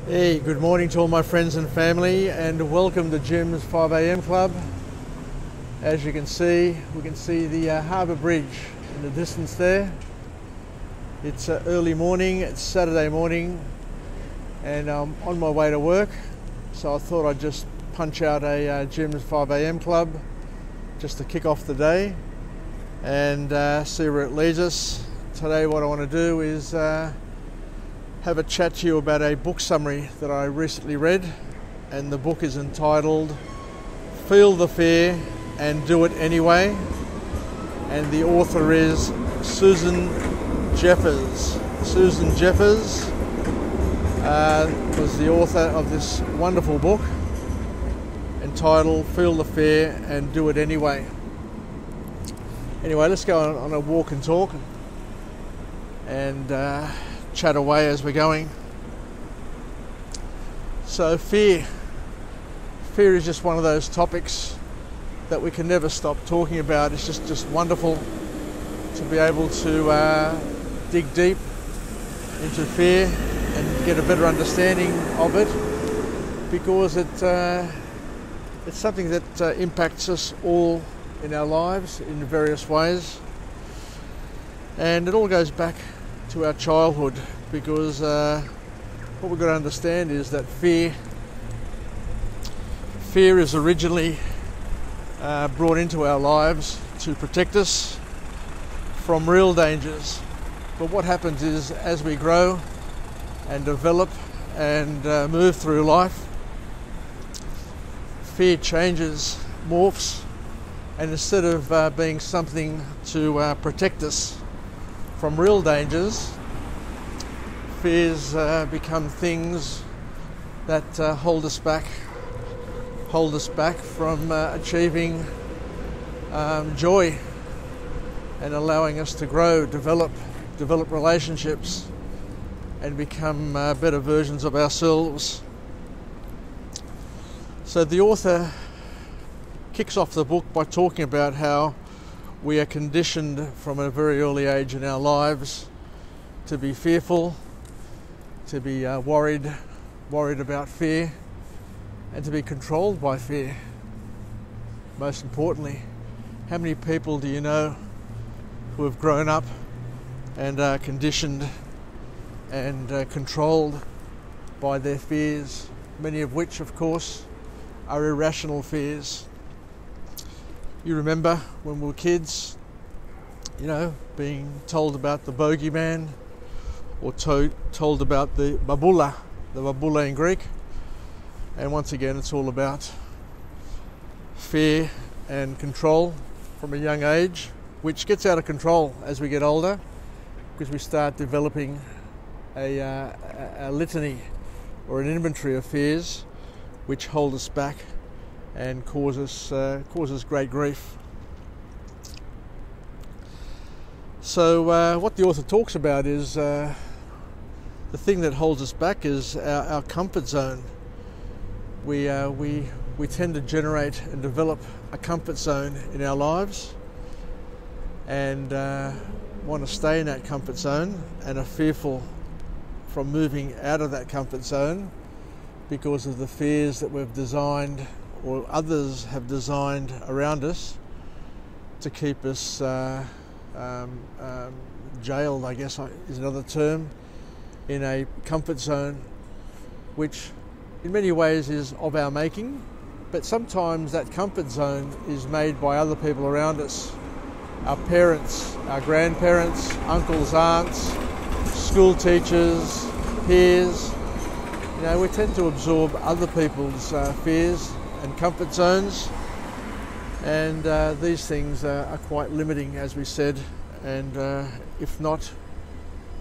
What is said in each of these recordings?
Hey, good morning to all my friends and family, and welcome to Jim's 5am Club. As you can see, we can see the Harbour Bridge in the distance there. It's early morning, it's Saturday morning, and I'm on my way to work, so I thought I'd just punch out a Jim's 5am Club just to kick off the day and see where it leads us. Today what I want to do is have a chat to you about a book summary that I recently read, and the book is entitled Feel the Fear and Do It Anyway, and the author is Susan Jeffers. Susan Jeffers was the author of this wonderful book entitled Feel the Fear and Do It Anyway. Anyway, let's go on a walk and talk and chat away as we're going. So fear is just one of those topics that we can never stop talking about. It's just wonderful to be able to dig deep into fear and get a better understanding of it, because it's something that impacts us all in our lives in various ways, and it all goes back to our childhood, because what we've got to understand is that fear is originally brought into our lives to protect us from real dangers. But what happens is, as we grow and develop and move through life, fear changes, morphs, and instead of being something to protect us from real dangers, fears become things that hold us back from achieving joy and allowing us to grow, develop relationships and become better versions of ourselves. So the author kicks off the book by talking about how we are conditioned from a very early age in our lives to be fearful, to be worried about fear, and to be controlled by fear. Most importantly, how many people do you know who have grown up and are conditioned and controlled by their fears, many of which, of course, are irrational fears? You remember when we were kids, being told about the bogeyman, or told about the babula in Greek. And once again, it's all about fear and control from a young age, which gets out of control as we get older, because we start developing a litany or an inventory of fears which hold us back and causes great grief. So what the author talks about is the thing that holds us back is our comfort zone. We tend to generate and develop a comfort zone in our lives, and want to stay in that comfort zone, and are fearful from moving out of that comfort zone because of the fears that we've designed or others have designed around us to keep us jailed, I guess is another term, in a comfort zone which in many ways is of our making, but sometimes that comfort zone is made by other people around us. Our parents, our grandparents, uncles, aunts, school teachers, peers. We tend to absorb other people's fears and comfort zones, and these things are quite limiting, as we said, and if not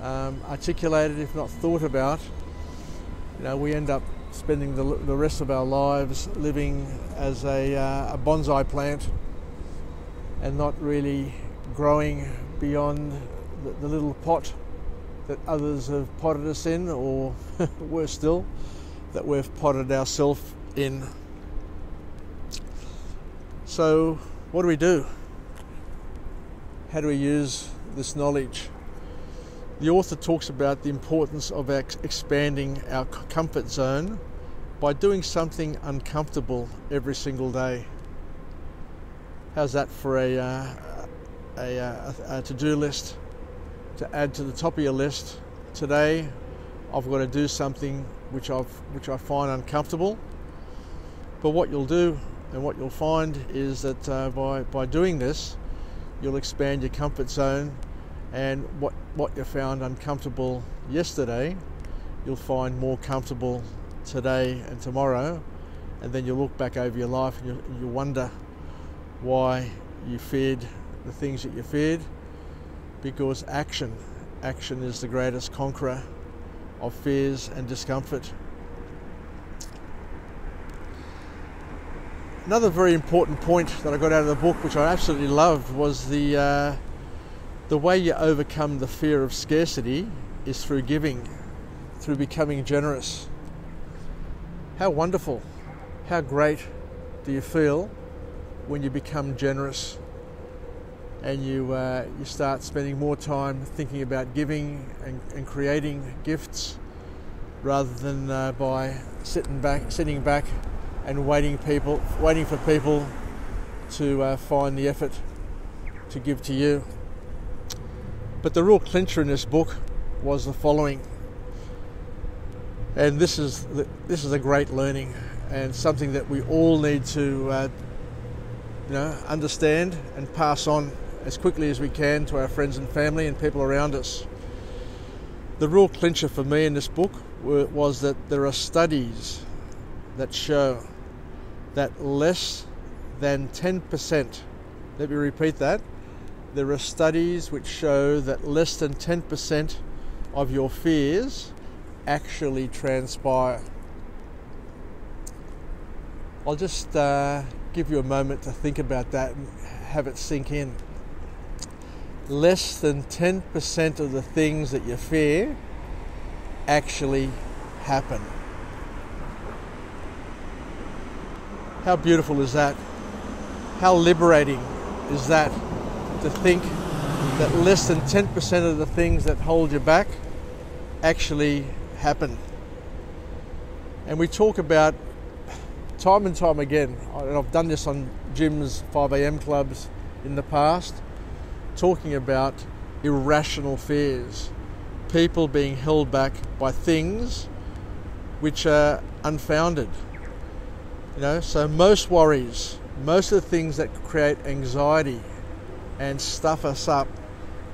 articulated, if not thought about, we end up spending the rest of our lives living as a bonsai plant and not really growing beyond the little pot that others have potted us in, or worse still, that we've potted ourselves in. So what do we do? How do we use this knowledge? The author talks about the importance of expanding our comfort zone by doing something uncomfortable every single day. How's that for a to-do list to add to the top of your list? Today, I've got to do something which I find uncomfortable. But what you'll do and what you'll find is that by doing this, you'll expand your comfort zone, and what you found uncomfortable yesterday, you'll find more comfortable today and tomorrow, and then you'll look back over your life and you wonder why you feared the things that you feared, because action is the greatest conqueror of fears and discomfort. Another very important point that I got out of the book, which I absolutely loved, was the way you overcome the fear of scarcity is through giving, through becoming generous. How wonderful, how great do you feel when you become generous and you start spending more time thinking about giving and creating gifts rather than by sitting back and waiting for people to find the effort to give to you. But the real clincher in this book was the following, and this is a great learning and something that we all need to understand and pass on as quickly as we can to our friends and family and people around us. The real clincher for me in this book was that there are studies that show that less than 10%, let me repeat that, there are studies which show that less than 10% of your fears actually transpire. I'll just give you a moment to think about that and have it sink in. Less than 10% of the things that you fear actually happen. How beautiful is that? How liberating is that, to think that less than 10% of the things that hold you back actually happen. And we talk about time and time again, and I've done this on Jim's 5am clubs in the past, talking about irrational fears, people being held back by things which are unfounded. So most worries, most of the things that create anxiety and stuff us up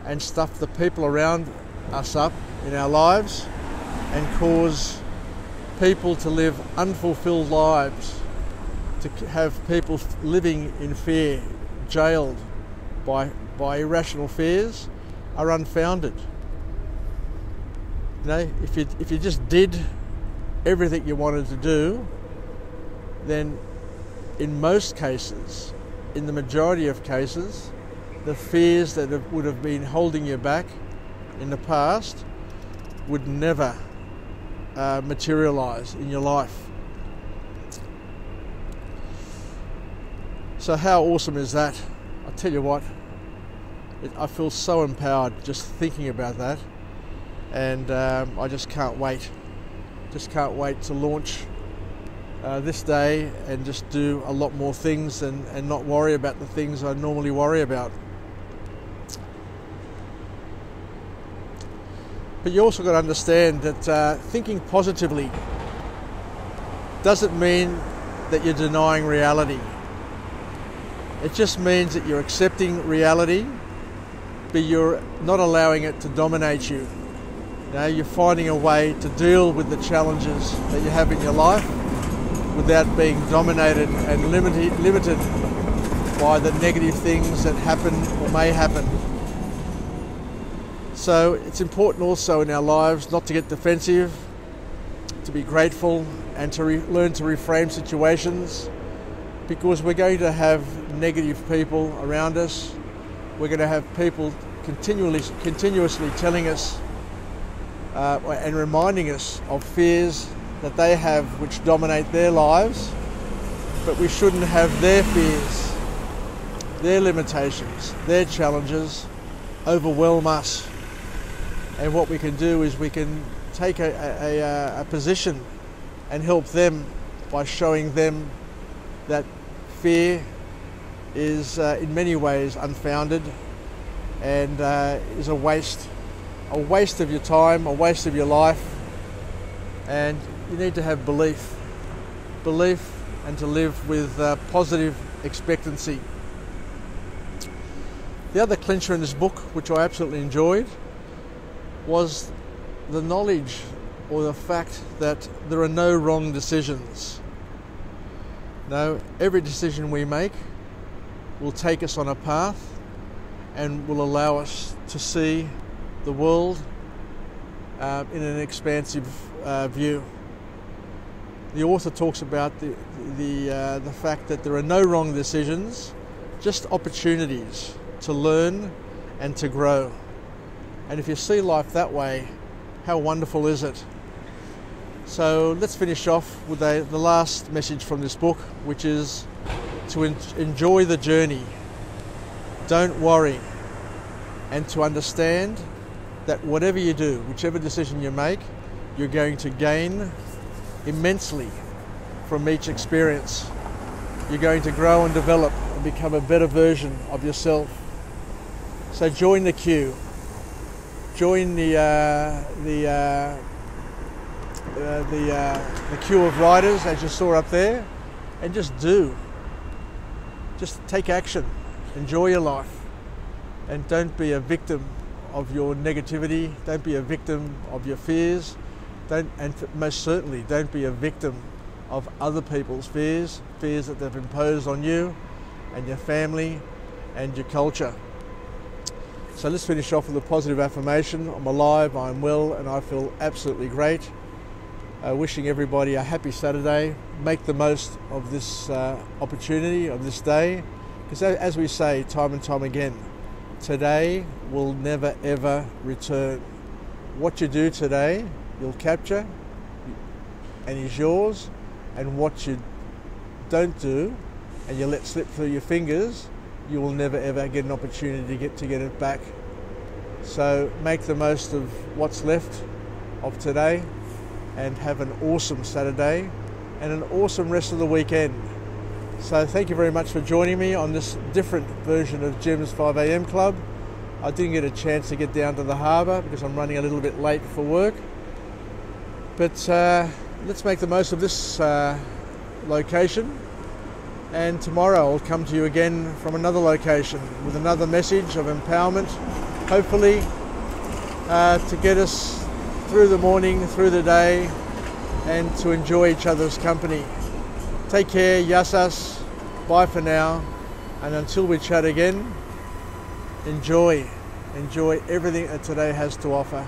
and stuff the people around us up in our lives and cause people to live unfulfilled lives, to have people living in fear, jailed by irrational fears, are unfounded. If you just did everything you wanted to do, then in most cases, in the majority of cases, the fears that would have been holding you back in the past would never materialize in your life. So how awesome is that? I tell you what, I feel so empowered just thinking about that, and I just can't wait. Just can't wait to launch this day and just do a lot more things and not worry about the things I normally worry about. But you also got to understand that thinking positively doesn't mean that you're denying reality. It just means that you're accepting reality, but you're not allowing it to dominate you. You're finding a way to deal with the challenges that you have in your life without being dominated and limited by the negative things that happen or may happen. So it's important also in our lives not to get defensive, to be grateful, and to learn to reframe situations, because we're going to have negative people around us. We're going to have people continuously telling us and reminding us of fears that they have which dominate their lives, but we shouldn't have their fears, their limitations, their challenges overwhelm us. And what we can do is we can take a position and help them by showing them that fear is in many ways unfounded and is a waste of your time, a waste of your life. And you need to have belief and to live with positive expectancy. The other clincher in this book, which I absolutely enjoyed, was the knowledge or the fact that there are no wrong decisions. No, every decision we make will take us on a path and will allow us to see the world in an expansive view. The author talks about the fact that there are no wrong decisions, just opportunities to learn and to grow. And if you see life that way, how wonderful is it? So let's finish off with the last message from this book, which is to enjoy the journey, don't worry, and to understand that whatever you do, whichever decision you make, you're going to gain immensely from each experience. You're going to grow and develop and become a better version of yourself. So join the queue. Join the queue of riders, as you saw up there, and just do. Just take action. Enjoy your life, and don't be a victim of your negativity. Don't be a victim of your fears. And most certainly, don't be a victim of other people's fears that they've imposed on you and your family and your culture. So let's finish off with a positive affirmation. I'm alive, I'm well, and I feel absolutely great. Wishing everybody a happy Saturday. Make the most of this opportunity, of this day. Because as we say time and time again, today will never ever return. What you do today, you'll capture and is yours. And what you don't do and you let slip through your fingers, you will never ever get an opportunity to get it back. So make the most of what's left of today and have an awesome Saturday and an awesome rest of the weekend. So thank you very much for joining me on this different version of Jim's 5am Club. I didn't get a chance to get down to the harbour because I'm running a little bit late for work. But let's make the most of this location. And tomorrow I'll come to you again from another location with another message of empowerment, hopefully to get us through the morning, through the day, and to enjoy each other's company. Take care, yasas, bye for now, and until we chat again, enjoy everything that today has to offer.